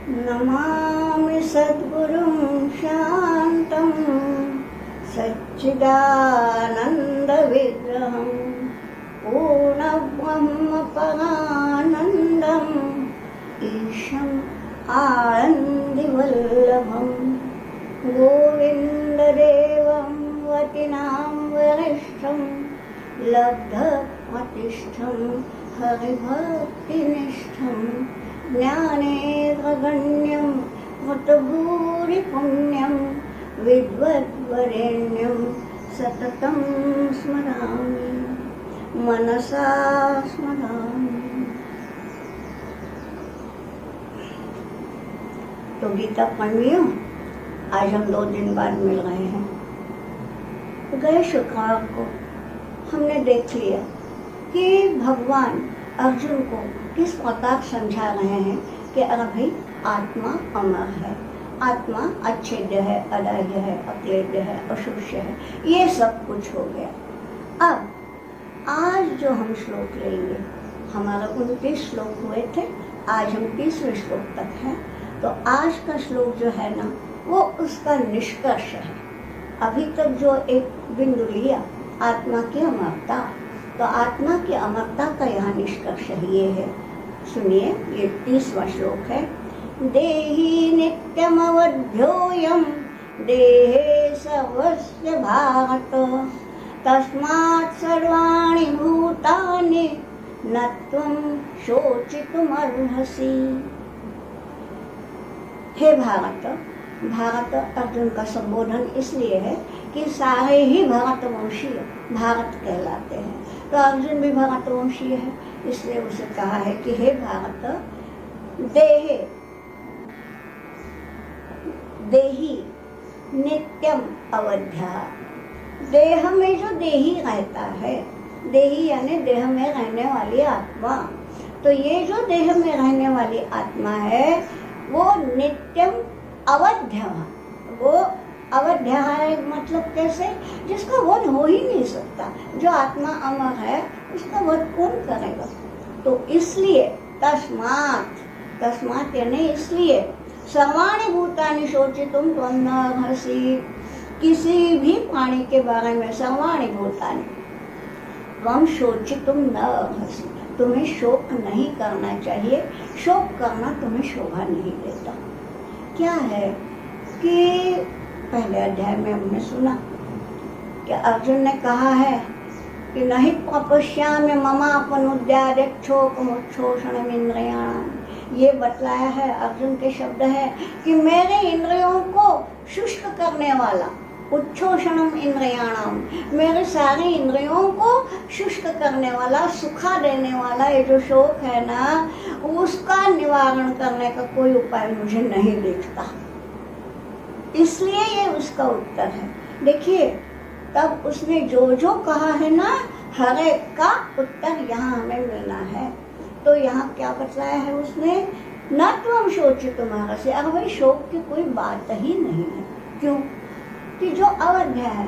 नमामि सद्गुरुं शान्तं सच्चिदानन्दविग्रहं पूर्णब्रह्मपरानन्दम् ईशम् आनन्दिवल्लभं गोविन्ददेवं वतिनां वरिष्ठं लब्धप्रतिष्ठं हरिभक्तिनिष्ठं ज्ञानेन्द्रगण्यं कृतभूरिपुण्यं विद्वद्वरेण्यं सततं स्मरामि मनसा स्मरामि। तो गीता पढ़ियो। आज हम 2 दिन बाद मिल रहे हैं। गए शुक्रवार को हमने देख लिया कि भगवान अर्जुन को किस प्रकार समझा रहे हैं कि अरे भाई आत्मा अमर है, आत्मा अच्छेद्य है, अदाह्य है, अक्लेद्य है, अशुष्य है, ये सब कुछ हो गया। अब आज जो हम श्लोक लेंगे, हमारा 29 श्लोक हुए थे, आज हम 30वें श्लोक तक हैं। तो आज का श्लोक जो है ना, वो उसका निष्कर्ष है। अभी तक जो एक बिंदु लिया आत्मा की अमरता, तो आत्मा की अमरता का यहाँ निष्कर्ष ये है। सुनिए, ये 30वां श्लोक है। देहि नित्यमवध्योऽयं देहे सर्वस्य भारत तस्मात् सर्वाणि भूतानि न त्वं शोचितुमर्हसि। हे भारत, भारत अर्जुन का संबोधन इसलिए है कि सारे ही भारतवंशीय भारत कहलाते हैं। तो अर्जुन भी भारतवंशीय है, इसलिए उसे कहा है कि हे भारत, देहे देही नित्यम अवध्या। देह में जो देही रहता है, देही यानी देह में रहने वाली आत्मा, तो ये जो देह में रहने वाली आत्मा है वो नित्यम अवध्य, वो अवध्य है। मतलब कैसे? जिसका वध हो ही नहीं सकता। जो आत्मा अमर है उसका वध कौन करेगा? तो इसलिए तस्मात् यानी इसलिए सर्वाणि भूतानि शोचितुम त्वं न अर्हसि। किसी भी प्राणी के बारे में सर्वाणि भूतानि त्वं शोचितुम न अर्हसि, तुम्हें शोक नहीं करना चाहिए। शोक करना तुम्हें शोभा नहीं देता। क्या है कि पहले अध्याय में हमने सुना कि अर्जुन ने कहा है कि नहीं प्रपश्यामि ममापनुद्यादेक्षोकमुच्छोषणम् इंद्रियाणाम्। ये बतलाया है, अर्जुन के शब्द है कि मेरे इंद्रियों को शुष्क करने वाला, उच्छोषणम इंद्रियाणाम, मेरे सारे इंद्रियों को शुष्क करने वाला, सुखा देने वाला ये जो शोक है ना, उसका निवारण करने का कोई उपाय मुझे नहीं दिखता। इसलिए ये उसका उत्तर है। देखिए, तब उसने जो जो कहा है ना, हर एक का उत्तर यहाँ हमें मिलना है। तो यहाँ क्या बतलाया है उसने? न त्वं शोचितुम अर्हसि। अब भाई शोक की कोई बात ही नहीं है। क्यों? कि जो अवध्य है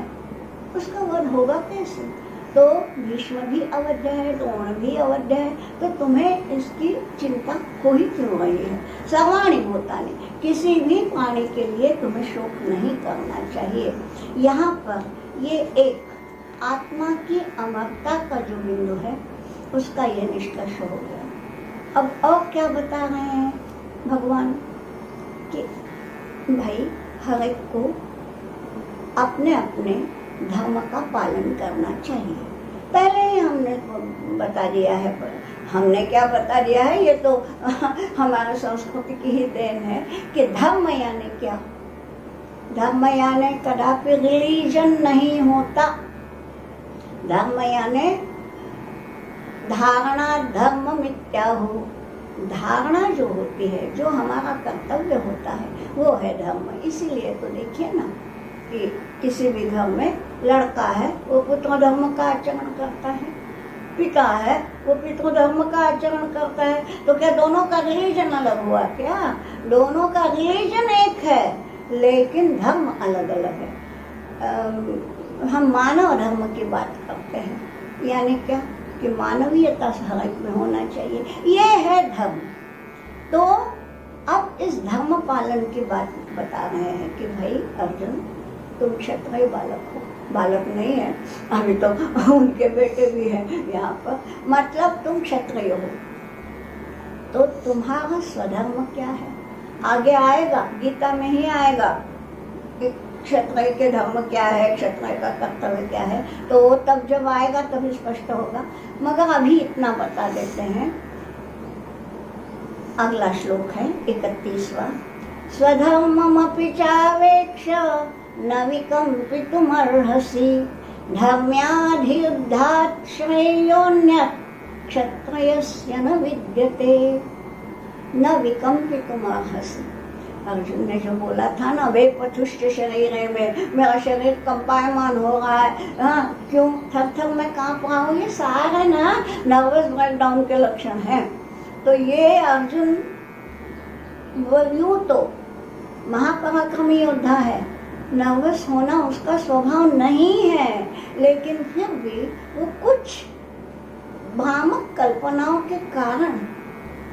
उसका वध होगा कैसे? तो भीष्म भी अवध्य है, द्रोण भी अवध्य है, तो तुम्हें इसकी चिंता हो ही क्यों रही है? सर्वाणि भूतानि, किसी भी प्राणी के लिए तुम्हें शोक नहीं करना चाहिए। यहाँ पर ये एक आत्मा की अमरता का जो बिंदु है उसका ये निष्कर्ष हो गया। अब और क्या बता रहे हैं भगवान कि भाई हर एक को अपने अपने धर्म का पालन करना चाहिए। पहले ही हमने बता दिया है, पर हमने क्या बता दिया है, ये तो हमारे संस्कृति की ही देन है कि धर्म यानी क्या? धर्म यानी कदापि रिलीजन नहीं होता। धर्म यानी धारणा, धर्म मिथ्या हो। धारणा जो होती है, जो हमारा कर्तव्य होता है, वो है धर्म। इसीलिए तो देखिए ना कि किसी भी घर में लड़का है वो पुत्र धर्म का आचरण करता है, पिता है वो पितृ धर्म का आचरण करता है। तो क्या दोनों का रिलीजन अलग हुआ? क्या दोनों का रिलीजन एक है, लेकिन धर्म अलग अलग है। हम मानव धर्म की बात करते हैं, यानी क्या कि मानवीयता हर एक में होना चाहिए, ये है धर्म। तो अब इस धर्म पालन की बात बता रहे हैं कि भाई अर्जुन, तुम क्षत्रिय बालक हो, बालक नहीं है अभी तो, उनके बेटे भी हैं यहाँ पर, मतलब तुम क्षत्रिय हो, तो तुम्हारा स्वधर्म क्या है? आगे आएगा, गीता में ही आएगा कि क्षत्रिय के धर्म क्या है, क्षत्रिय का कर्तव्य क्या है, तो वो तब जब आएगा तभी स्पष्ट होगा। मगर अभी इतना बता देते हैं। अगला श्लोक है 31वां। स्वधर्ममपि चावेक्ष न विकम्पितुमर्हसि, धर्म्याधियुद्धात् श्रेयोऽन्यत् क्षत्रियस्य न विद्यते न विकम्पितुमर्हसि। अर्जुन ने जो बोला था ना, वे पथुष्ट शरीर में, मेरा शरीर कंपायमान हो रहा है, हाँ क्यों, थर थर मैं कांप रहा हूँ, ये सारे ना नर्वस ब्रेकडाउन के लक्षण हैं। तो ये अर्जुन यूं तो महापराक्रमी योद्धा है, नर्वस होना उसका स्वभाव नहीं है, लेकिन फिर भी वो कुछ भ्रामक कल्पनाओं के कारण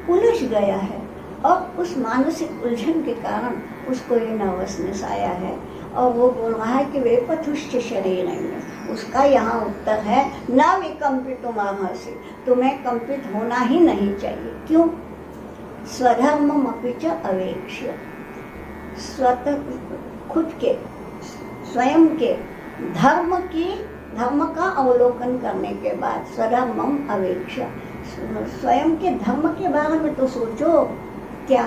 उलझ गया है, और उस मानसिक उलझन के कारण उसको ये नर्वसनेस आया है, और वो बोल रहा है कि वे पथुष्ट शरीर में। उसका यहाँ उत्तर है न विकम्पितुमर्हसि, तुम्हें कंपित होना ही नहीं चाहिए। क्यों? स्वधर्ममपि च अवेक्ष्य, स्वतः खुद के स्वयं के धर्म का अवलोकन करने के बाद, स्वधर्मम अवेक्ष्य, स्वयं के धर्म के बारे में तो सोचो। क्या?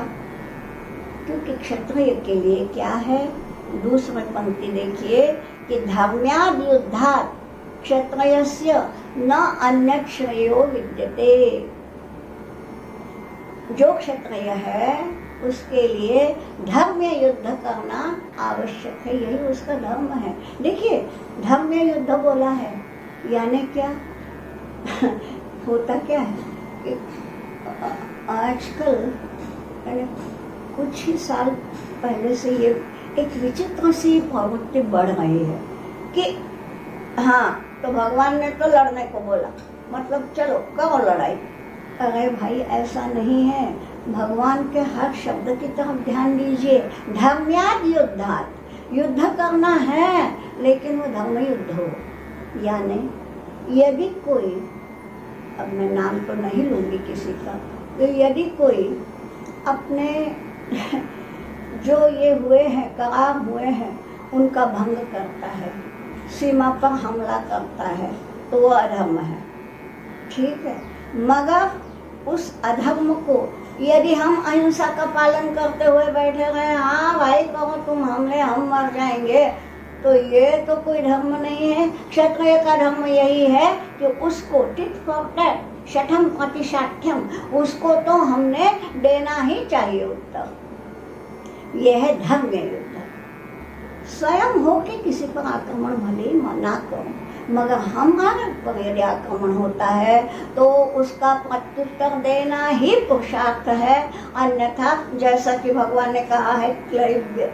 क्योंकि क्षत्रिय के लिए क्या है, दूसरी पंक्ति देखिए कि धर्म्याद् युद्धात् क्षत्रियस्य न अन्यत् श्रेयो विद्यते। जो क्षत्रिय है उसके लिए धर्म्य युद्ध करना आवश्यक है, यही उसका धर्म है। देखिए धर्म्य युद्ध बोला है, यानी क्या होता क्या है कि आजकल कुछ ही साल पहले से ये एक विचित्र सी प्रवृत्ति बढ़ रही है कि हाँ तो भगवान ने तो लड़ने को बोला, मतलब चलो करो लड़ाई। अरे भाई ऐसा नहीं है, भगवान के हर शब्द की तरफ ध्यान दीजिए। धर्म्याद् युद्धात्, युद्ध करना है लेकिन वो धर्म युद्ध हो। यानी यदि कोई, अब मैं नाम तो नहीं लूंगी किसी का, तो यदि कोई अपने जो ये हुए हैं, करार हुए हैं, उनका भंग करता है, सीमा पर हमला करता है, तो वो अधर्म है, ठीक है। मगर उस अधर्म को यदि हम अहिंसा का पालन करते हुए बैठे रहे, हाँ भाई कहो तुम हमले, हम मर जाएंगे, तो ये तो कोई धर्म नहीं है। क्षत्रिय का धर्म यही है कि उसको टिट फॉर टैट, शठम प्रतिशाठ्यम, उसको तो हमने देना ही चाहिए उत्तर। यह है धर्म युद्ध। स्वयं होके किसी पर आक्रमण भले ही ना करो, मगर हमारे पर यदि आक्रमण होता है तो उसका प्रत्युत्तर देना ही पुरुषार्थ है। अन्यथा जैसा कि भगवान ने कहा है क्लैब्य,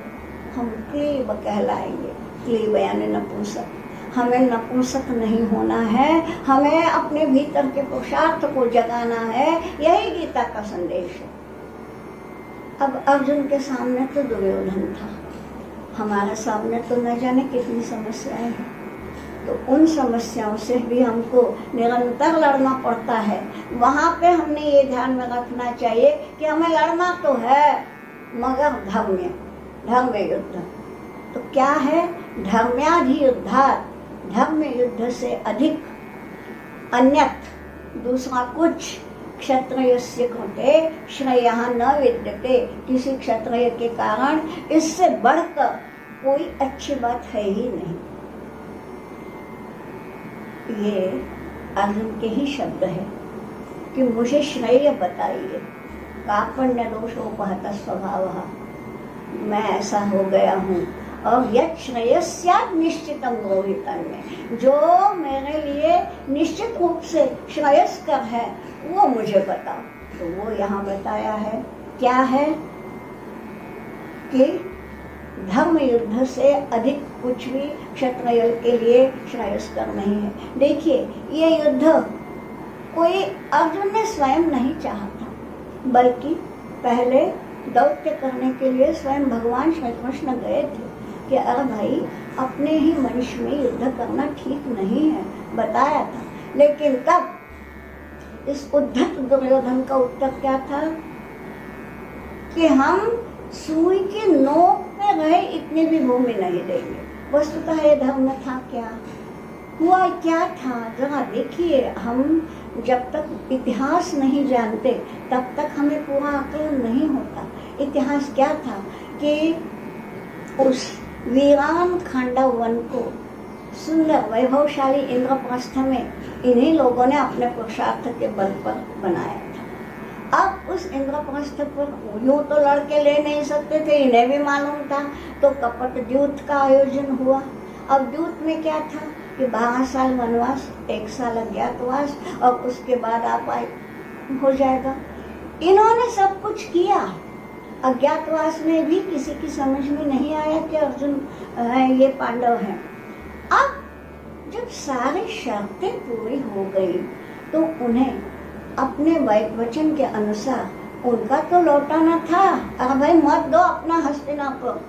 हम क्लीब कहलाएंगे। क्लीब यानी नपुंसक, हमें नपुंसक नहीं होना है, हमें अपने भीतर के पुरुषार्थ को जगाना है, यही गीता का संदेश है। अब अर्जुन के सामने तो दुर्योधन था, हमारे सामने तो न जाने कितनी समस्याएं हैं, तो उन समस्याओं से भी हमको निरंतर लड़ना पड़ता है। वहाँ पे हमने ये ध्यान में रखना चाहिए कि हमें लड़ना तो है मगर धर्म युद्ध। तो क्या है? धर्म्याधियुद्धात्, धर्म युद्ध से अधिक अन्यत् दूसरा कुछ क्षत्रियस्य कृते श्रेयः न विद्यते, किसी क्षत्रिय के कारण इससे बढ़कर कोई अच्छी बात है ही नहीं। ये अर्जुन के ही शब्द है कि मुझे श्रेय बताइए। कार्पण्य दोषोपहत स्वभावः, मैं ऐसा हो गया हूँ, और यत् श्रेयस्यात् निश्चितम रोहितन्मे, जो मेरे लिए निश्चित रूप से श्रेयस्कर है वो मुझे बताओ। तो वो यहाँ बताया है, क्या है कि धर्म युद्ध से अधिक कुछ भी क्षत्रिय के लिए श्रेयस्कर नहीं है। देखिए ये युद्ध कोई अर्जुन ने स्वयं नहीं चाहा था, बल्कि पहले दौत्य करने के लिए स्वयं भगवान श्री कृष्ण गए थे कि अरे भाई अपने ही मनुष्य में युद्ध करना ठीक नहीं है, बताया था। लेकिन तब इस उद्धत दुर्योधन का उत्तर क्या था कि हम सुई के नोक पे रहे इतनी भी भूमि नहीं देंगे। वस्तुतः ये धर्म था क्या, हुआ क्या था जरा देखिए। हम जब तक इतिहास नहीं जानते तब तक हमें पूरा आकलन नहीं होता। इतिहास क्या था कि उस वीरान खांडव वन को सुंदर वैभवशाली इंद्रप्रस्थ में इन्हीं लोगों ने अपने पुरुषार्थ के बल पर बनाया था। अब उस इंद्रप्रस्थ पर यूं तो लड़के ले नहीं सकते थे, इन्हें भी मालूम था, तो कपट द्यूत का आयोजन हुआ। अब द्यूत में क्या था कि 12 साल वनवास, 1 साल अज्ञातवास और उसके बाद आप हो जाएगा। इन्होंने सब कुछ किया। अज्ञातवास में भी किसी की समझ में नहीं आया कि अर्जुन ये पांडव हैं। अब जब सारी शर्तें पूरी हो गई तो उन्हें अपने वचन के अनुसार उनका तो लौटाना था। अरे भाई मत दो अपना हस्तिनापुर,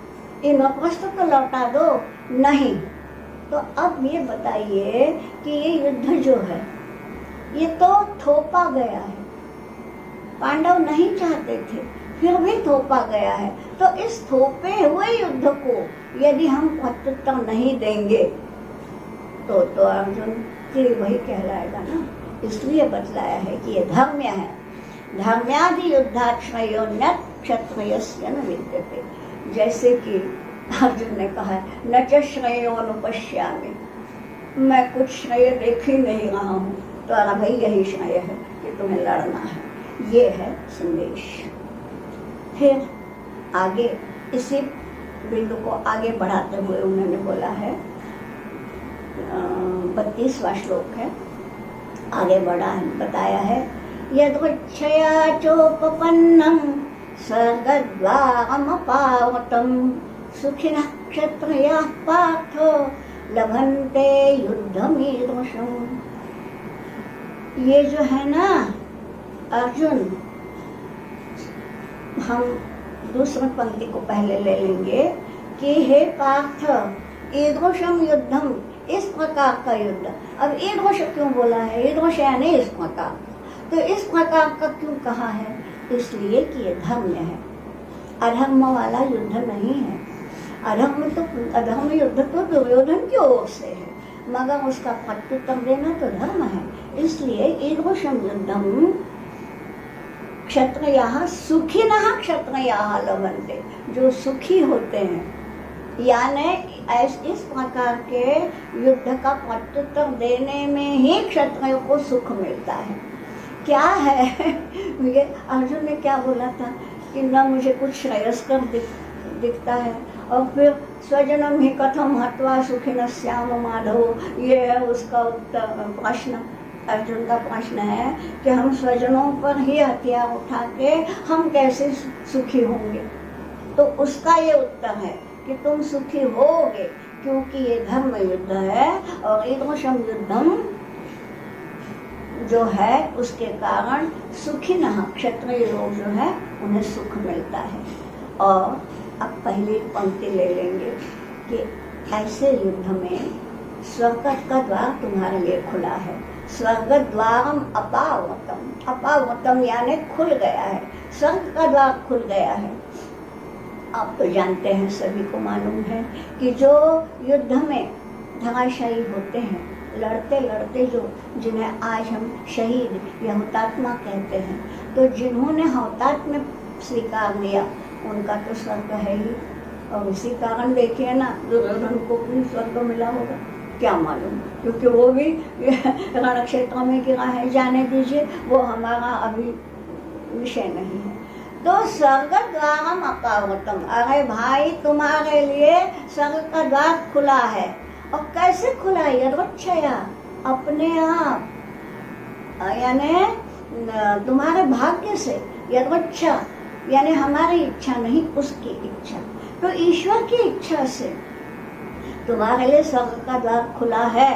इंद्रप्रस्थ तो लौटा दो, नहीं। तो अब ये बताइए कि ये युद्ध जो है ये तो थोपा गया है, पांडव नहीं चाहते थे फिर भी थोपा गया है। तो इस थोपे हुए युद्ध को यदि हम प्रत्युत्तर नहीं देंगे तो अर्जुन फिर वही कहलाएगा ना। इसलिए बतलाया है कि ये धर्म्य है। धर्म्यादि युद्धाश्रयो न क्षत्रियस्य न विद्यते। जैसे कि अर्जुन ने कहा है न च श्रेयोनुपश्यामि, मैं कुछ श्रेय देख ही नहीं रहा हूँ। तो अरे भाई यही श्रेय है कि तुम्हें लड़ना है, ये है संदेश। फिर आगे इसी बिंदु को आगे बढ़ाते हुए उन्होंने बोला है, 32वां श्लोक है, आगे बढ़ा है, बताया है यद्वच्छया चोपपन्नं स्वर्गद्वारमपावतं सुखिनः क्षत्रियाः पार्थ लभन्ते युद्धमीदृशम्। ये जो है ना अर्जुन, हम दूसरी पंक्ति को पहले ले लेंगे कि हे पार्थ ईदृशम युद्धम, इस प्रकार का युद्ध। अब ईदृश क्यों बोला है, ईदृश यानी इस प्रकार, तो इस प्रकार का क्यों कहा है, इसलिए कि ये धर्म है, अधर्म वाला युद्ध नहीं है। अधर्म युद्ध तो दुर्योधन की ओर से है, मगर उसका प्रत्युत्तर देना तो धर्म है। इसलिए ईदृशम युद्धम क्षत्रियाः सुखिनः क्षत्रियाः लभन्ते, जो सुखी होते हैं, यानी इस प्रकार के युद्ध का प्रत्युत्तर देने में ही क्षत्रियों को सुख मिलता है। क्या है ये अर्जुन ने क्या बोला था कि न मुझे कुछ श्रेयस्कर दिखता है, और फिर स्वजनम ही कथम हत्वा सुखिनः स्याम माधव, ये है उसका उत्तर प्रश्न। अर्जुन का प्रश्न है कि हम स्वजनों पर ही हथियार उठा के हम कैसे सुखी होंगे। तो उसका ये उत्तर है कि तुम सुखी होगे, क्योंकि ये धर्म युद्ध है और ईदृशम युद्धम जो है उसके कारण सुखिनः क्षत्रिय लोग जो है उन्हें सुख मिलता है। और अब पहली पंक्ति ले लेंगे कि ऐसे युद्ध में स्वर्ग का द्वार तुम्हारे लिए खुला है। स्वर्ग द्वारम अपावतम, अपावतम यानी खुल गया है, स्वर्ग का द्वार खुल गया है। आप तो जानते हैं, सभी को मालूम है कि जो युद्ध में धराशायी होते हैं, लड़ते लड़ते जो जिन्हें आज हम शहीद या हुतात्मा कहते हैं, तो जिन्होंने हुतात्मा स्वीकार लिया उनका तो स्वर्ग है ही। और इसी कारण देखिए ना दुर्योधन को भी स्वर्ग मिला होगा, क्या मालूम, क्योंकि वो भी रण क्षेत्र में गिरा है। जाने दीजिए, वो हमारा अभी विषय नहीं है। तो स्वर्ग द्वारम अपावतम, अरे भाई तुम्हारे लिए स्वर्ग का द्वार खुला है। और कैसे खुला है, यदृच्छया, अपने आप, यानी तुम्हारे भाग्य से। यदृच्छा यानी हमारी इच्छा नहीं, उसकी इच्छा। तो ईश्वर की इच्छा से तुम्हारे लिए स्वर्ग का द्वार खुला है।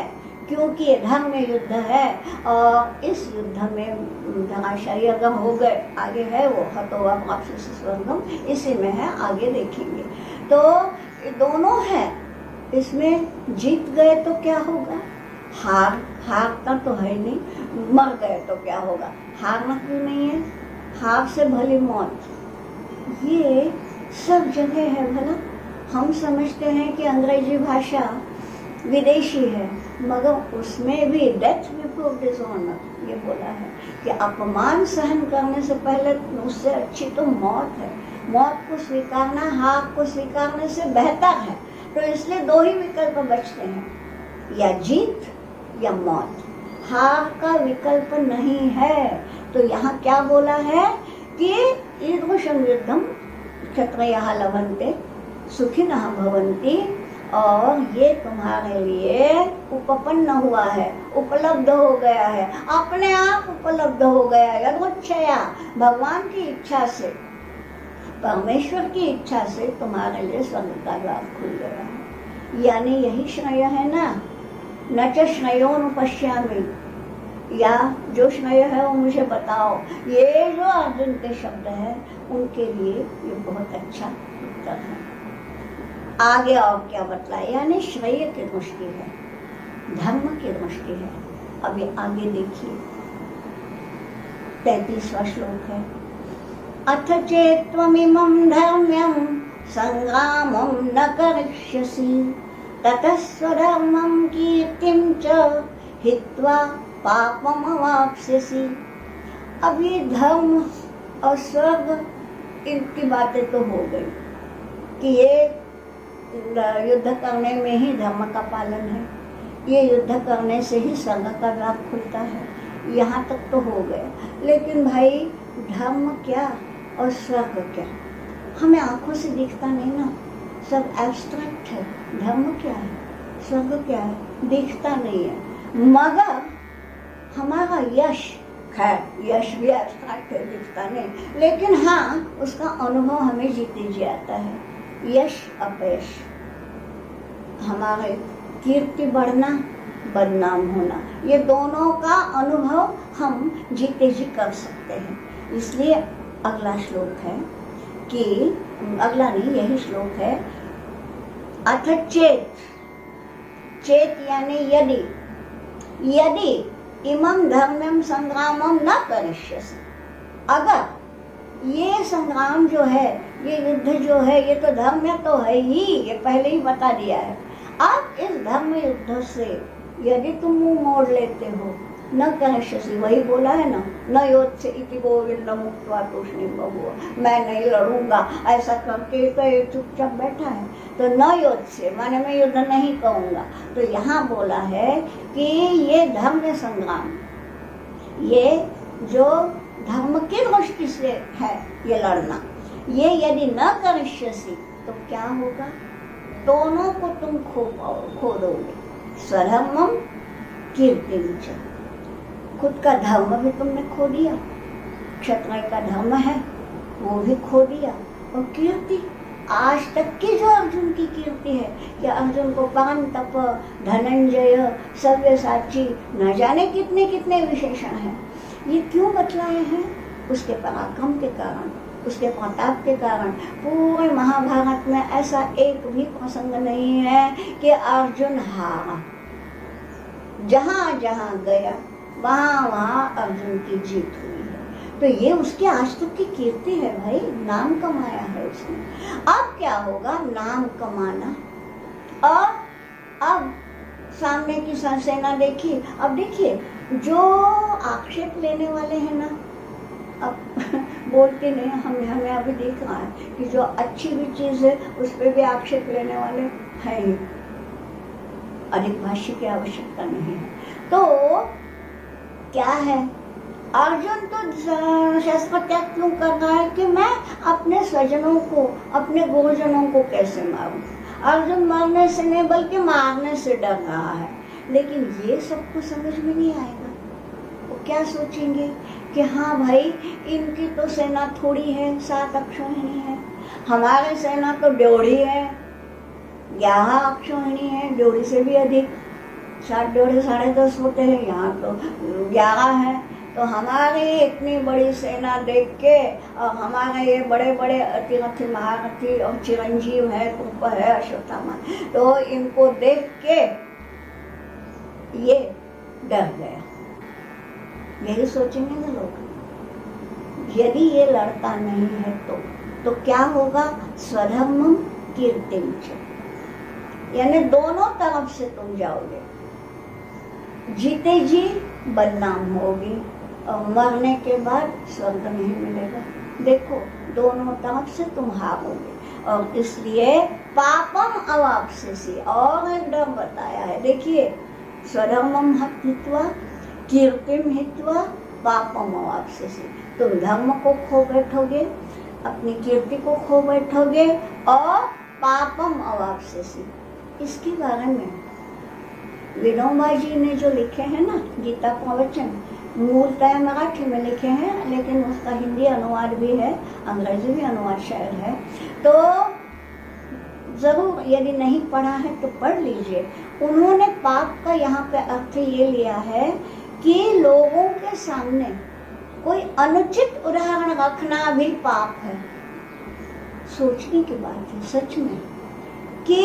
क्योंकि ये धर्म युद्ध है और इस युद्ध में धराशायी अगर हो गए, आगे है वो हतोवा प्राप्स्यसि स्वर्गम, इसी में है, आगे देखेंगे। तो दोनों है, इसमें जीत गए तो क्या होगा, हारता तो है नहीं, मर गए तो क्या होगा, हारना क्यों नहीं है, हार से भली मौत, ये सब जगह है। भला हम समझते हैं कि अंग्रेजी भाषा विदेशी है, मगर उसमें भी डेथ बिफोर डिसऑनर ये बोला है कि अपमान सहन करने से पहले उससे अच्छी तो मौत है। मौत को स्वीकारना हार को स्वीकारने से बेहतर है। तो इसलिए दो ही विकल्प बचते हैं, या जीत या मौत, हार का विकल्प नहीं है। तो यहाँ क्या बोला है कि ईदृशं युद्धं क्षत्रियः लभन्ते सुखिनः भवन्ति, और ये तुम्हारे लिए उपपन्न हुआ है, उपलब्ध हो गया है, अपने आप उपलब्ध हो गया है, यदोच्छया, भगवान की इच्छा से, परमेश्वर की इच्छा से तुम्हारे लिए स्वर्ग का द्वार खुल गया है। यानी यही श्रेय है ना, न च श्रेयोनुपश्यामि, या जो श्रेय है वो मुझे बताओ। ये जो अर्जुन के शब्द है उनके लिए ये बहुत अच्छा उत्तर है। आगे और क्या बतलाया, यानी श्रेय की दृष्टि है, धर्म की दृष्टि है। अभी आगे देखिए 33वां श्लोक है, अथ चेत्त्वमिमं धर्म्यं संग्रामं न करिष्यसि ततः स्वधर्मं कीर्तिं च हित्वा पापमवाप्स्यसि। अब ये धर्म और स्वर्ग इनकी बातें तो हो गई कि ये युद्ध करने में ही धर्म का पालन है, ये युद्ध करने से ही स्वर्ग का द्वार खुलता है, यहाँ तक तो हो गया। लेकिन भाई धर्म क्या और स्वर्ग क्या, हमें आंखों से दिखता नहीं ना, सब एब्स्ट्रैक्ट है। धर्म क्या है, स्वर्ग क्या है, दिखता नहीं है। मगर हमारा यश, खैर यश भी एब्स्ट्रैक्ट है, दिखता नहीं, लेकिन हाँ उसका अनुभव हमें जीते जी आता है। यश अपयश, हमारे कीर्ति बढ़ना बदनाम होना, ये दोनों का अनुभव हम जीते जी कर सकते हैं। इसलिए अगला श्लोक है कि, अगला नहीं यही श्लोक है, अथ चेत, चेत यानी यदि, यदि इमं धर्म्यं संग्रामं न करिष्यसि, अगर ये संग्राम जो है, ये युद्ध जो है, ये तो धर्म तो है ही, ये पहले ही बता दिया है। अब इस धर्म युद्ध से यदि तुम मुंह मोड़ लेते हो, न करिष्यसि, वही बोला है ना, न योत्स्य इति गोविंदम मुक्त्वा तूष्णीं बभूव, मैं नहीं लड़ूंगा ऐसा करके तो ये चुपचाप बैठा है। तो न योत्स्य माने मैं युद्ध नहीं करूंगा। तो यहाँ बोला है कि ये धर्म संग्राम, ये जो धर्म की दृष्टि से है ये लड़ना, ये यदि न करिष्यसि तो क्या होगा, दोनों को तुम खो दोगे। स्वधर्मम कीर्तिं च, खुद का धर्म भी तुमने खो दिया, क्षत्रिय का धर्म है वो भी खो दिया, और कीर्ति, आज तक की जो अर्जुन की कीर्ति है कि अर्जुन को पांतप, धनंजय, सव्यसाची, न जाने कितने कितने विशेषण हैं। ये क्यों बतलाए हैं, उसके पराक्रम के कारण, उसके प्रताप के कारण। पूरे महाभारत में ऐसा एक भी प्रसंग नहीं है कि अर्जुन हारा, जहाँ जहाँ गया वहाँ वहाँ अर्जुन की जीत हुई है। तो ये उसके आज तक की कीर्ति है भाई, नाम कमाया है उसने। अब क्या होगा, नाम कमाना, और अब सामने की सेना देखिए। अब देखिए जो आक्षेप लेने वाले हैं ना, अब बोलते नहीं, हमें अभी दिख रहा है कि जो अच्छी भी चीज़ है उस पर भी आक्षेप लेने वाले हैं ही, अधिक भाष्य की आवश्यकता नहीं है। तो क्या है, अर्जुन तो शस्त्र त्याग क्यों कर रहा है कि मैं अपने स्वजनों को, अपने गुरुजनों को कैसे मारूं। अर्जुन मरने से नहीं बल्कि मारने से डर रहा है। लेकिन ये सबको समझ में नहीं आएगा। वो क्या सोचेंगे कि हाँ भाई इनकी तो सेना थोड़ी है, 7 अक्षौहिणी है, हमारे सेना तो ड्योढ़ी है, 11 अक्षौहिणी है, ड्योढ़ी से भी अधिक। साढ़े 10 होते हैं, यहाँ तो 11 है। तो हमारी इतनी बड़ी सेना देख के और हमारे ये बड़े बड़े अतिरथी महारथी और चिरंजीव है, कृप है, अश्वत्थामा, तो इनको देख के ये डर गया। यही सोचेंगे ना लोग, यदि ये लड़ता नहीं है तो क्या होगा? स्वधर्मम कीर्तिम च, यानी दोनों तरफ से तुम जाओगे, जीते जी बदनाम होगी और मरने के बाद स्वर्ग नहीं मिलेगा। देखो दोनों तरफ से तुम हारोगे, और इसलिए पापम अवाप्स्यसि, और एक डर बताया है, देखिए, स्वधर्मम हित्वा कीर्तिम हित्वा पापम अवाप्स्यसि, तुम धर्म को खो बैठोगे, अपनी कीर्ति को खो बैठोगे, और पापम अवाप्स्यसि। इसके बारे में विनोबा जी ने जो लिखे हैं ना गीता प्रवचन, मूलतः मराठी में लिखे हैं, लेकिन उसका हिंदी अनुवाद भी है, अंग्रेजी भी अनुवाद शायद है, तो जरूर यदि नहीं पढ़ा है तो पढ़ लीजिए। उन्होंने पाप का यहाँ पे अर्थ ये लिया है कि लोगों के सामने कोई अनुचित उदाहरण रखना भी पाप है। सोचने की बात है सच में कि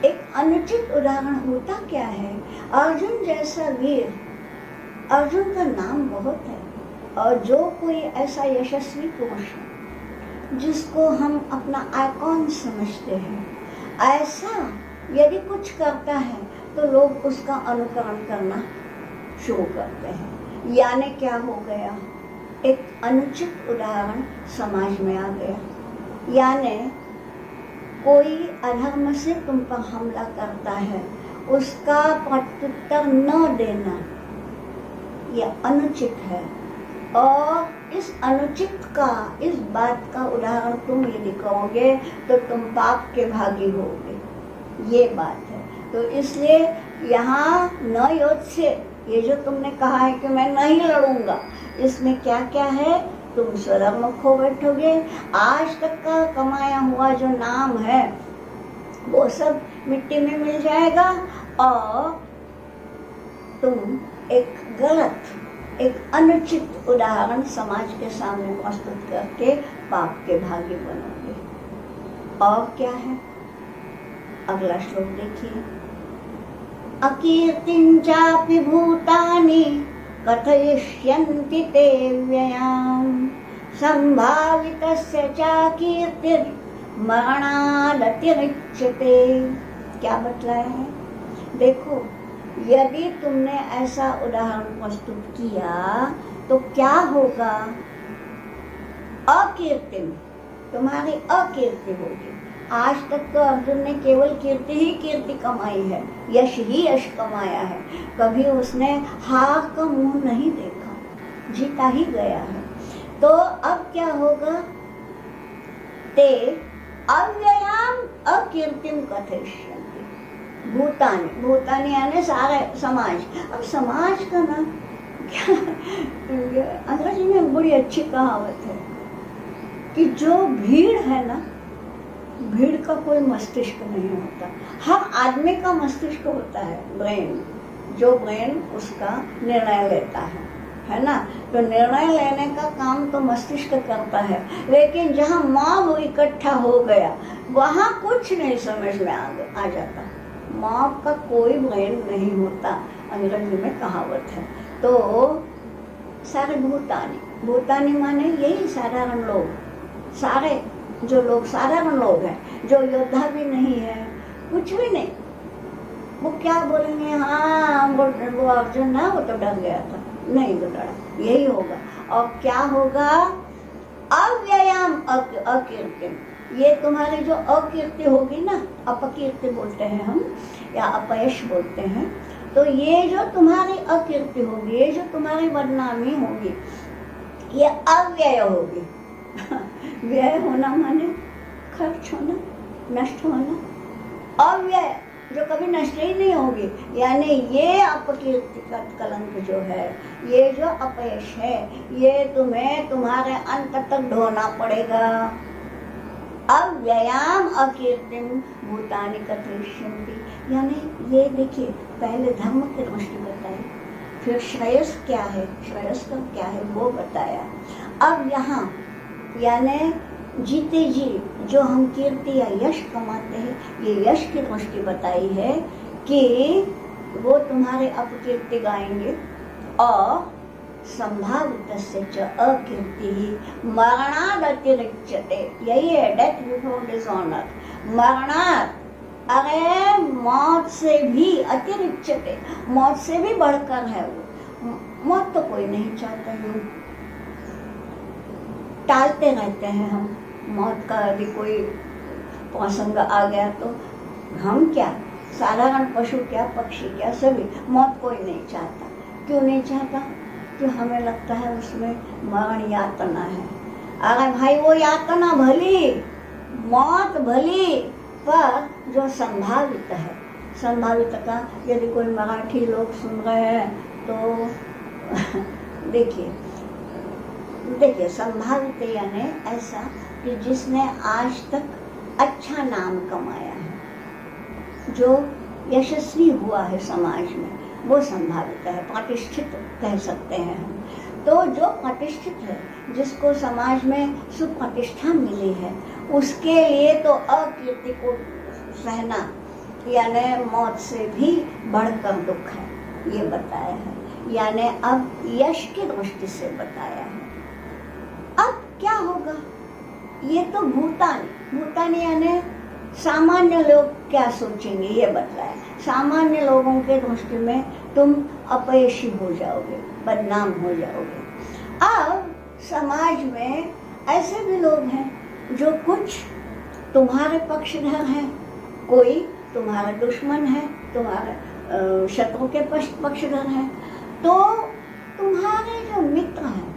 एक अनुचित उदाहरण होता क्या है। अर्जुन जैसा वीर, अर्जुन का नाम बहुत है, और जो कोई ऐसा यशस्वी पुरुष है जिसको हम अपना आइकॉन समझते हैं, ऐसा यदि कुछ करता है तो लोग उसका अनुकरण करना शुरू करते हैं। यानी क्या हो गया? एक अनुचित उदाहरण समाज में आ गया। यानी कोई अधर्म से तुम पर हमला करता है, उसका प्रत्युत्तर न देना, यह अनुचित है। और इस अनुचित का, इस बात का उदाहरण तुम यदि करोगे तो तुम पाप के भागी होगे, ये बात है। तो इसलिए यहाँ न योद्ध से, ये जो तुमने कहा है कि मैं नहीं लड़ूंगा, इसमें क्या क्या है? तुम स्वधर्म खो बैठोगे, आज तक का कमाया हुआ जो नाम है वो सब मिट्टी में मिल जाएगा, और तुम एक गलत, एक अनुचित उदाहरण समाज के सामने प्रस्तुत करके पाप के भागी बनोगे। और क्या है? अगला श्लोक देखिए, अकीर्तिं चापि भूतानि कथयिष्यन्ति ते व्ययाम् संभावितस्य च कीर्तिर् मरणादतिरिच्यते। क्या बतलाया है? देखो, यदि तुमने ऐसा उदाहरण प्रस्तुत किया तो क्या होगा? अकीर्ति, तुम्हारी अकीर्ति होगी। आज तक तो अर्जुन ने केवल कीर्ति ही कीर्ति कमाई है, यश ही यश कमाया है, कभी उसने हार का मुंह नहीं देखा, जीता ही गया है। तो अब क्या होगा? ते अव्ययाम अकीर्तिम कथयिष्यन्ति भूतानि, भूतानि यानी सारे समाज। अब समाज का ना क्या, अंग्रेजी में बड़ी अच्छी कहावत है कि जो भीड़ है ना, भीड़ का कोई मस्तिष्क नहीं होता। हर आदमी का मस्तिष्क होता है, ब्रेन, जो ब्रेन उसका निर्णय लेता है ना। तो निर्णय लेने का काम तो मस्तिष्क करता है, लेकिन जहाँ मॉब इकट्ठा हो गया वहाँ कुछ नहीं समझ में आ जाता। मॉब का कोई ब्रेन नहीं होता, अंग्रेजी में कहावत है। तो सारे भूतानी, भूतानी माने यही साधारण लोग, सारे जो लोग साधारण लोग हैं, जो योद्धा भी नहीं है, कुछ भी नहीं, वो क्या बोलेंगे? हाँ वो अर्जुन ना, वो तो डर गया था, नहीं तो डरा, यही होगा। और क्या होगा? अव्ययाम अकीर्तिम, ये तुम्हारी जो अकीर्ति होगी ना, अपकीर्ति बोलते हैं हम या अपयश बोलते हैं, तो ये जो तुम्हारी अकीर्ति होगी, ये जो तुम्हारी बदनामी होगी, ये अव्यय होगी। व्यय होना माने खर्च होना, नष्ट होना। अव्यय जो कभी नष्ट ही नहीं होगी, यानी ये अपकीर्ति का कलंक जो है, ये जो अपयश है, ये तुम्हें तुम्हारे अंत तक ढोना पड़ेगा। अव्ययाम अकीर्तिम भूतानि कथयिष्यन्ति, यानी ये देखिए, पहले धर्म की दृष्टि बताई, फिर श्रेयस क्या है, श्रेयस का क्या है वो बताया। अब यहाँ यानी जीते जी जो हम कीर्ति या यश कमाते हैं, ये यश की दृष्टि बताई है कि वो तुम्हारे अपकीर्ति गाएंगे। और संभावितस्य च अकीर्ति मरणाद अतिरिच्यते, यही है डेथ बिफोर डिसऑनर। मरणाद, अरे मौत से भी अतिरिच्यते, मौत से भी बढ़कर है वो। मौत तो कोई नहीं चाहता है, टालते रहते हैं हम मौत का। यदि कोई प्रसंग आ गया तो हम क्या, साधारण पशु क्या, पक्षी क्या, सभी मौत कोई नहीं चाहता। क्यों नहीं चाहता? कि हमें लगता है उसमें मरण यातना है। अरे भाई वो यातना भली, मौत भली, पर जो संभावित है, संभावित का यदि कोई मराठी लोग सुन रहे हैं तो देखिए संभावित यानी ऐसा कि जिसने आज तक अच्छा नाम कमाया है, जो यशस्वी हुआ है समाज में, वो संभावित है, प्रतिष्ठित कह सकते हैं हम। तो जो प्रतिष्ठित है, जिसको समाज में सुप्रतिष्ठा मिली है, उसके लिए तो अकीर्ति को सहना यानी मौत से भी बढ़कर दुख है, ये बताया है। यानी अब यश की दृष्टि से बताया है। अब क्या होगा, ये तो भूतानी यानी सामान्य लोग क्या सोचेंगे ये बताया। सामान्य लोगों के दृष्टि में तुम अपयशी हो जाओगे, बदनाम हो जाओगे। अब समाज में ऐसे भी लोग हैं जो कुछ तुम्हारे पक्षधर हैं, कोई तुम्हारा दुश्मन है, तुम्हारे शत्रु के पक्षधर हैं। तो तुम्हारे जो मित्र हैं,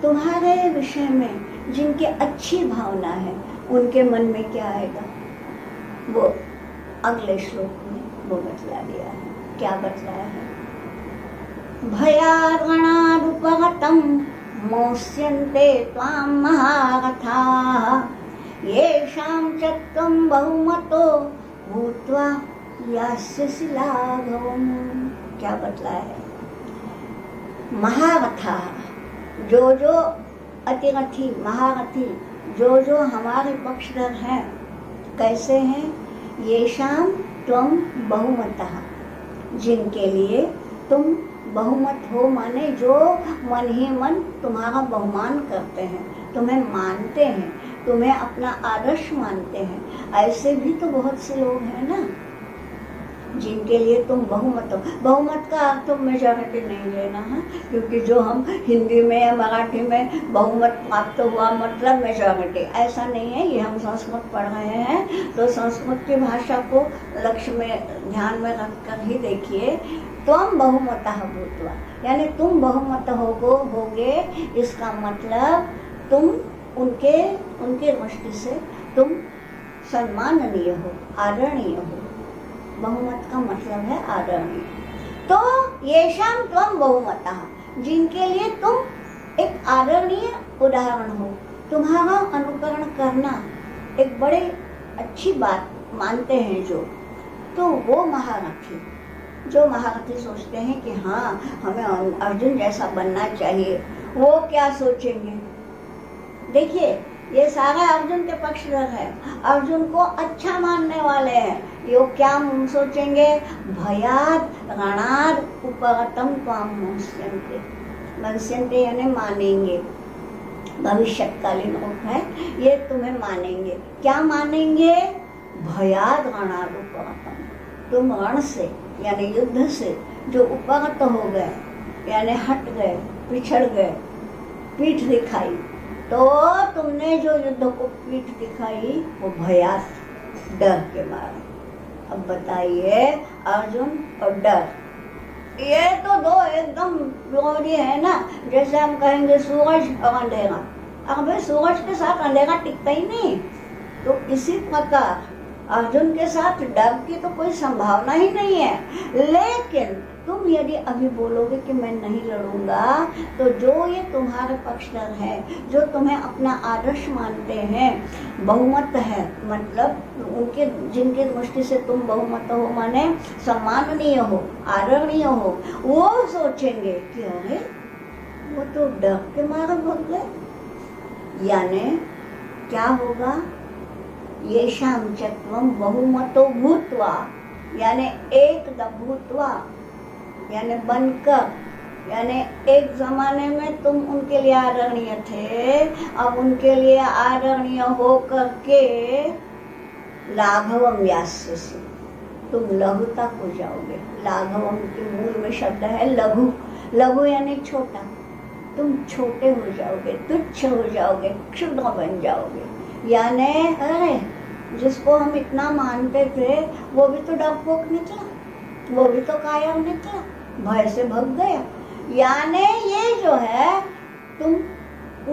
तुम्हारे विषय में जिनकी अच्छी भावना है, उनके मन में क्या आएगा, वो अगले श्लोक में वो बतला दिया है। क्या बतलाया है? भयार्गणादुपगतं मोष्यन्ते त्वां महारथाः येषां च त्वं बहुमतो भूत्वा यास्यसि लाघवम्। क्या बतलाया है? महारथा, जो अतिरथी, महारथी, जो हमारे पक्षधर हैं, कैसे हैं? येषां त्वं बहुमतः, जिनके लिए तुम बहुमत हो, माने जो मन ही मन तुम्हारा बहुमान करते हैं, तुम्हें मानते हैं, तुम्हें अपना आदर्श मानते हैं। ऐसे भी तो बहुत से लोग हैं ना, जिनके लिए तुम बहुमत हो। बहुमत का अर्थ तो मेजॉरिटी नहीं लेना है, क्योंकि जो हम हिंदी में या मराठी में बहुमत प्राप्त हुआ मतलब मेजॉरिटी, ऐसा नहीं है। ये हम संस्कृत पढ़ रहे हैं तो संस्कृत की भाषा को लक्ष्य में ध्यान में रखकर ही देखिए। त्वं बहुमतः भूत्वा, यानी तुम बहुमत होगे, इसका मतलब तुम उनके दृष्टि से तुम सम्माननीय हो, आदरणीय हो। बहुमत का मतलब है आदरणीय। तो येषां त्वं बहुमतः, जिनके लिए तुम एक आदरणीय उदाहरण हो, तुम्हारा अनुकरण करना एक बड़े अच्छी बात मानते हैं जो, तो वो महारथी, जो महारथी सोचते हैं कि हाँ हमें अर्जुन जैसा बनना चाहिए, वो क्या सोचेंगे? देखिए ये सारा अर्जुन के पक्षधर है, अर्जुन को अच्छा मानने वाले हैं। ये क्या सोचेंगे? भयाद रणाद उपगतं त्वां मोष्यन्ते। मोष्यन्ते यानी मानेंगे, भविष्यकालीन रूप है, ये तुम्हें मानेंगे। क्या मानेंगे? भयाद रणाद उपगतं, तुम रण से यानी युद्ध से जो उपगत हो गए, यानी हट गए, पिछड़ गए, पीठ दिखाई, तो तुमने जो युद्ध को पीठ दिखाई वो भयास, डर के मारे। अब बताइए अर्जुन और डर, ये तो दो एकदम विरोधी है ना। जैसे हम कहेंगे सूरज और अंधेरा, अब भाई सूरज के साथ अंधेरा टिकता ही नहीं, तो इसी प्रकार अर्जुन के साथ डर की तो कोई संभावना ही नहीं है। लेकिन तुम यदि अभी बोलोगे कि मैं नहीं लड़ूंगा, तो जो ये तुम्हारे पक्षधर हैं, जो तुम्हें अपना आदर्श मानते हैं, बहुमत है, मतलब उनके जिनके दृष्टि से तुम बहुमत हो माने सम्माननीय हो, आदरणीय हो, वो सोचेंगे कि अरे वो तो डर के मारे भाग गए। यानी क्या होगा, येषां चत्वं बहुमतो भूत्वा, यानी एक भूत्वा यानी बनकर, यानी एक जमाने में तुम उनके लिए आदरणीय थे, अब उनके लिए आदरणीय हो करके लाघवम यास्यसि, तुम लघुता हो जाओगे। लाघवम के मूल में शब्द है लघु, लघु यानी छोटा, तुम छोटे हो जाओगे, तुच्छ हो जाओगे, क्षुद्र बन जाओगे। यानी अरे जिसको हम इतना मानते थे वो भी तो डरपोक निकला, वो भी तो कायर निकला, भय से भग गया। यानी ये जो है तुम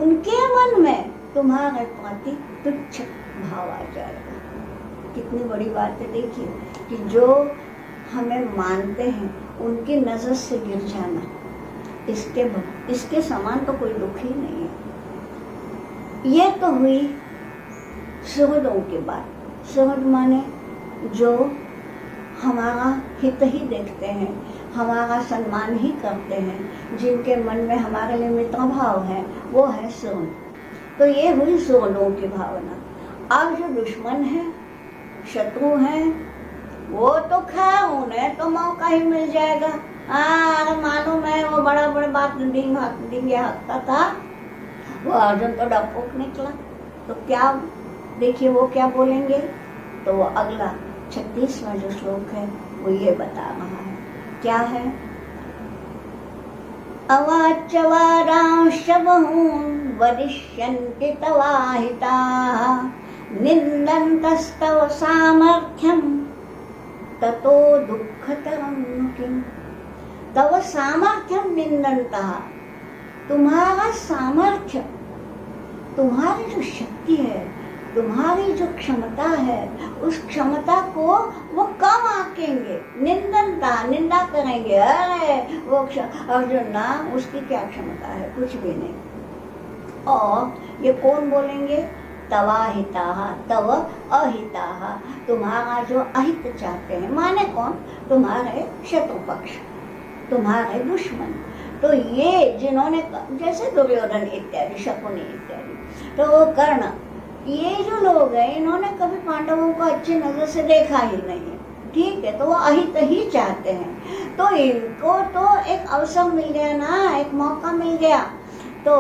उनके मन में तुम्हारे प्रति तुच्छ भाव आ जाएगा। कितनी बड़ी बात है, देखिए कि जो हमें मानते हैं उनकी नजर से गिर जाना, इसके समान तो कोई दुख ही नहीं है। ये तो हुई सुहृदों की बात। सुहृद माने जो हमारा हित ही देखते हैं, हमारा सम्मान ही करते हैं, जिनके मन में हमारे लिए मित्र भाव है, वो है सुहृद। तो ये हुई सुहृदों की भावना। अब जो दुश्मन है, शत्रु हैं, वो तो खैर उन्हें तो मौका ही मिल जाएगा। अरे मालूम है वो बड़ा बात डिंगे हकता था, वो अर्जुन तो डरपोक निकला। तो क्या देखिए वो क्या बोलेंगे, तो वो अगला 36वां जो श्लोक है वो ये बता रहा है, क्या है, अवाच्यवादांश्च बहून् वदिष्यन्ति तवाहिताः निन्दन्तस्तव सामर्थ्यं ततो दुःखतरं किम्। तव सामर्थ्यम निन्दन्तः, तुम्हारा सामर्थ्य, तुम्हारी जो शक्ति है, तुम्हारी जो क्षमता है, उस क्षमता को वो कम आंकेंगे। निंदनता, निंदा करेंगे, अरे वो अर्जुन ना, उसकी क्या क्षमता है, कुछ भी नहीं। और ये कौन बोलेंगे, तवाहिताः, तव अहिताः, तुम्हारा जो अहित चाहते हैं, माने कौन, तुम्हारे शत्रु पक्ष, तुम्हारे दुश्मन। तो ये जिन्होंने, जैसे दुर्योधन इत्यादि, शकुनी इत्यादि, तो वो कर्ण, ये जो लोग हैं इन्होंने कभी पांडवों को अच्छी नजर से देखा ही नहीं है, ठीक है, तो वो अहित ही चाहते हैं। तो इनको तो एक अवसर मिल गया ना, एक मौका मिल गया, तो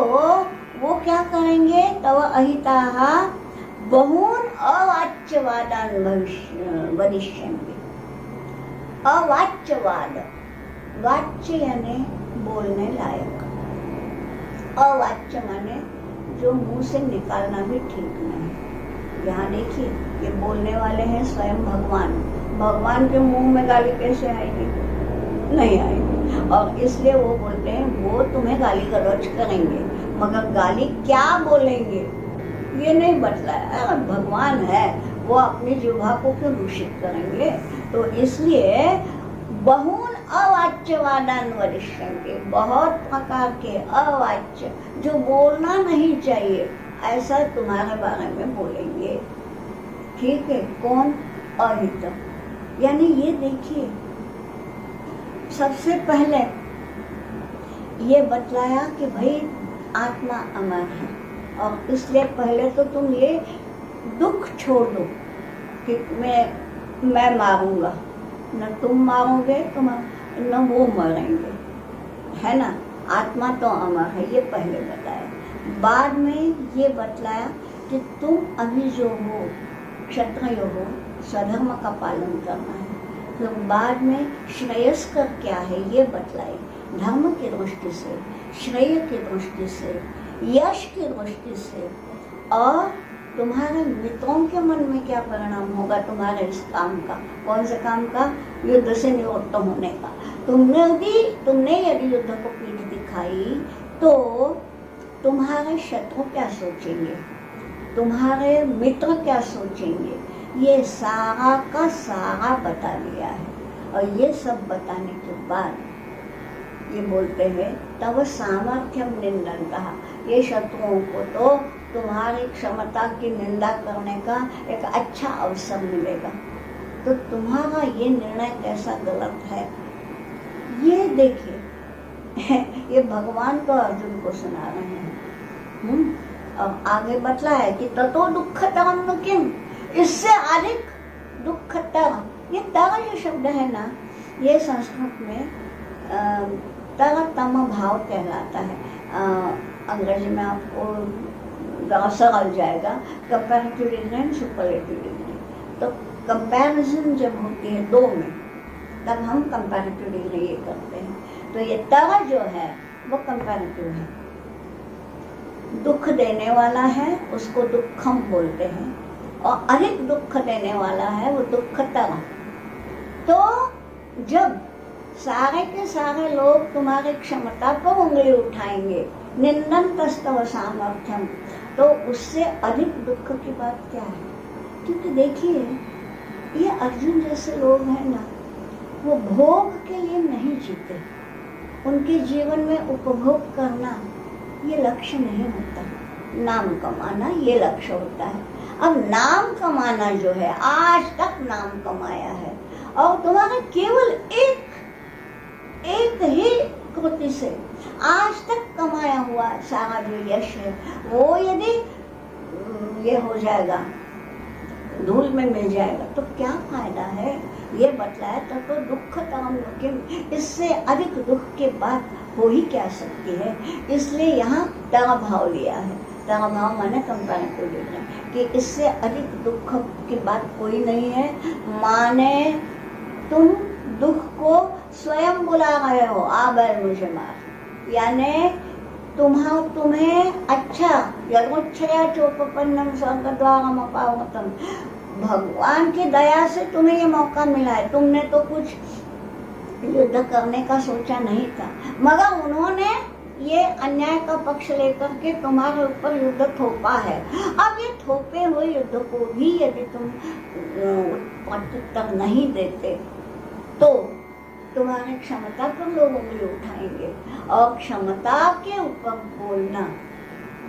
वो क्या करेंगे, तो अहिताः बहून् अवाच्यवादान् वदिष्यन्ति। अवाच्यवाद, वाच्य यानी बोलने लायक, अवाच्य माने जो मुंह से निकालना भी ठीक नहीं। यहाँ देखिए ये बोलने वाले हैं स्वयं भगवान। भगवान के मुंह में गाली कैसे आएगी, नहीं आएगी, और इसलिए वो बोलते हैं वो तुम्हें गाली गलौज करेंगे, मगर गाली क्या बोलेंगे ये नहीं बतलाया। भगवान है, वो अपनी जिह्वा को क्यों दूषित करेंगे। तो इसलिए बहून् अवाच्यवादान् वदिष्यन्ति, बहुत प्रकार के अवाच्य जो बोलना नहीं चाहिए ऐसा तुम्हारे बारे में बोलेंगे, ठीक है। कौन, अहित, यानी ये देखिए सबसे पहले ये बतलाया कि भाई आत्मा अमर है, और इसलिए पहले तो तुम ये दुख छोड़ दो कि मैं मारूंगा, न तुम मारोगे तो न वो मरेंगे, है ना। आत्मा तो अमर है, ये पहले बताया। बाद में ये बतलाया कि तुम अभी जो हो क्षत्रिय हो, स्वधर्म का पालन करना है। तो बाद में श्रेयस्कर क्या है ये बतलाई, धर्म की दृष्टि से, श्रेय की दृष्टि से, यश की दृष्टि से, और तुम्हारे मित्रों के मन में क्या परिणाम होगा तुम्हारे इस काम का। कौन से काम का, युद्ध से निवृत्त होने का। तुमने यदि युद्ध को पीठ दिखाई तो तुम्हारे शत्रु क्या सोचेंगे, तुम्हारे मित्र क्या सोचेंगे, ये सारा का सारा बता दिया है। और ये सब बताने के बाद ये बोलते हैं तब सामर्थ्यम निंदनतः, ये शत्रुओं को तो तुम्हारी क्षमता की निंदा करने का एक अच्छा अवसर मिलेगा। तो तुम्हारा ये निर्णय कैसा गलत है, ये देखिए। ये भगवान तो अर्जुन को सुना रहे हैं। अब आगे बतला है कि ततो दुःखतरं नु किम, इससे अधिक दुःखतर। ये तर जो शब्द है ना, ये संस्कृत में तरतम भाव कहलाता है। अंग्रेजी में आपको सरल जाएगा comparative degree and superlative degree. तो कंपैरिजन जब होती है दो में, तब हम कंपैरेटिव डिग्री ये करते हैं। तो ये तर जो है वो कंपैरेटिव है, दुख देने वाला है उसको दुखम बोलते हैं, और अधिक दुख देने वाला है वो दुःखतर। तो जब सारे के सारे लोग तुम्हारी क्षमता पर उंगली उठाएंगे, निंदन तस्तव सामर्थ्यम, तो उससे अधिक दुख की बात क्या है। क्योंकि देखिए ये अर्जुन जैसे लोग हैं ना, वो भोग के लिए नहीं जीते, उनके जीवन में उपभोग करना ये लक्ष्य नहीं होता, नाम कमाना ये लक्ष्य होता है। अब नाम कमाना जो है, आज तक नाम कमाया है, और तुम्हारा केवल एक ही कृति से आज तक कमाया हुआ सारा जो यश है, वो यदि ये हो जाएगा, धूल में मिल जाएगा, तो क्या फायदा है। ये बतलाया तो दुःखतरं नु किम, इससे अधिक दुख के बात हो ही क्या सकती है। इसलिए यहाँ तरा भाव लिया है। तरा भाव माने कंपैरेटिव डिग्री, कि इससे अधिक दुख की बात कोई नहीं है। माने तुम दुख को स्वयं बुला रहे हो, आ बैल मुझे मार, यानी तुम्हें अच्छा यदुच्छया चोपपन्नम स्वर्गद्वारम अपावतम, भगवान की दया से तुम्हें ये मौका मिला है। तुमने तो कुछ युद्ध करने का सोचा नहीं था, मगर उन्होंने ये अन्याय का पक्ष लेकर के तुम्हारे ऊपर युद्ध थोपा है। अब ये थोपे हुए युद्ध को भी यदि तुम प्रत्युत्तर नहीं देते तो तुम्हारी क्षमता पर लोग उंगली उठाएंगे, और क्षमता के ऊपर बोलना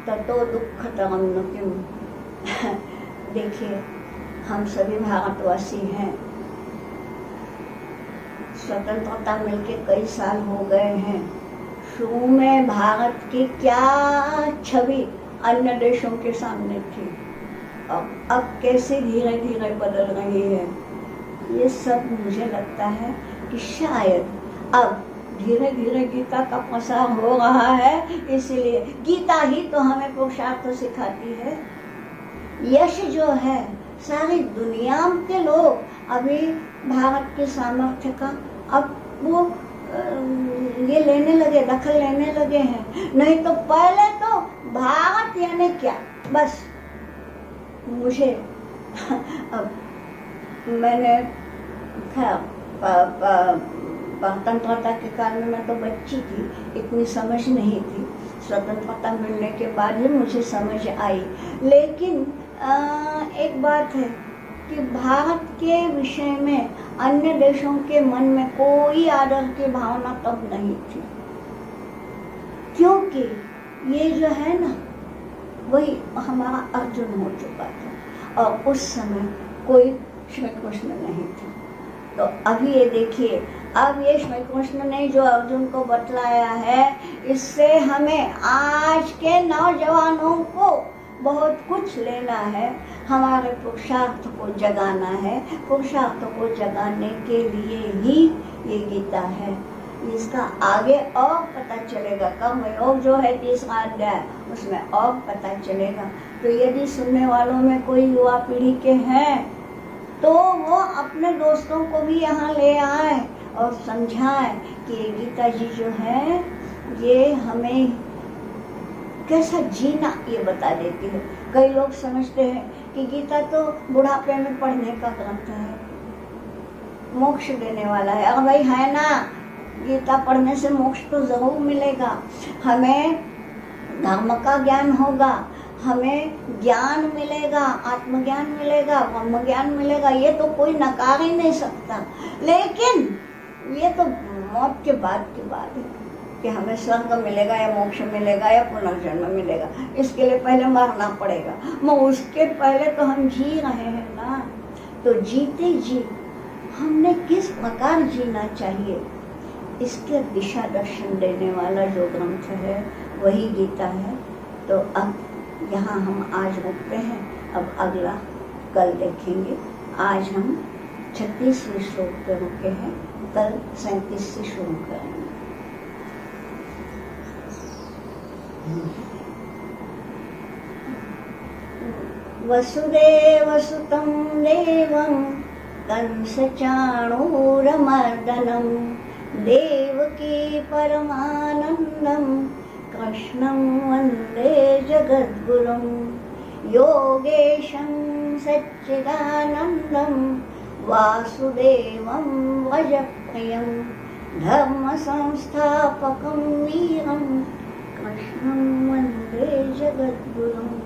ततो दुःखतरं नु किम। देखिए हम सभी भारतवासी हैं, स्वतंत्रता मिलके कई साल हो गए हैं। शुरू में भारत की क्या छवि अन्य देशों के सामने थी, अब कैसे धीरे धीरे बदल रही है। ये सब मुझे लगता है कि शायद अब धीरे धीरे गीता का प्रसार हो रहा है, इसलिए गीता ही तो हमें पुरुषार्थ सिखाती है। यश जो है सारी दुनिया के लोग अभी भारत के सामर्थ्य का अब वो ये लेने लगे, दखल लेने लगे हैं। नहीं तो पहले तो भारत यानी क्या, बस मुझे अब मैंने स्वतंत्रता के काल में मैं तो बच्ची थी, इतनी समझ नहीं थी। स्वतंत्रता मिलने के बाद ही मुझे समझ आई। लेकिन एक बात है कि भारत के विषय में अन्य देशों के मन में कोई आदर की भावना तब नहीं थी, क्योंकि ये जो है ना वही हमारा अर्जुन हो चुका था, और उस समय कोई श्री कृष्ण नहीं थे। तो अभी ये देखिए, अब ये श्री कृष्ण ने जो अर्जुन को बतलाया है, इससे हमें आज के नौजवानों को बहुत कुछ लेना है। हमारे पुरुषार्थ को जगाना है, पुरुषार्थ को जगाने के लिए ही ये गीता है। इसका आगे और पता चलेगा, कर्म योग जो है 30वां अध्याय, उसमें और पता चलेगा। तो यदि सुनने वालों में कोई युवा पीढ़ी के हैं तो वो अपने दोस्तों को भी यहाँ ले आए और समझाएं कि ये गीता जी जो है ये हमें कैसा जीना ये बता देती है। कई लोग समझते हैं कि गीता तो बुढ़ापे में पढ़ने का ग्रंथ है, मोक्ष देने वाला है। अरे भाई है ना, गीता पढ़ने से मोक्ष तो जरूर मिलेगा, हमें धर्म का ज्ञान होगा, हमें ज्ञान मिलेगा, आत्मज्ञान मिलेगा, ब्रह्म ज्ञान मिलेगा, ये तो कोई नकार ही नहीं सकता। लेकिन ये तो मौत के बाद की बात है कि हमें स्वर्ग मिलेगा या मोक्ष मिलेगा या पुनर्जन्म मिलेगा, इसके लिए पहले मरना पड़ेगा। मगर उसके पहले तो हम जी रहे हैं ना, तो जीते जी हमने किस प्रकार जीना चाहिए, इसके दिशा दर्शन देने वाला जो ग्रंथ है वही गीता है। तो अब यहाँ हम आज रुकते हैं, अब अगला कल देखेंगे। आज हम 36वें श्लोक पे रुके हैं, कल 37 से शुरू करेंगे। वसुदेवसुतं देवं कंसचाणूरमर्दनं देवकी परमानन्दं कृष्णं वन्दे जगद्गुरुं योगेशं सच्चिदानन्दं वासुदेवं व्रजप्रियं धर्मसंस्थापकं वीरं कृष्णं वन्दे जगद्गुरुम्।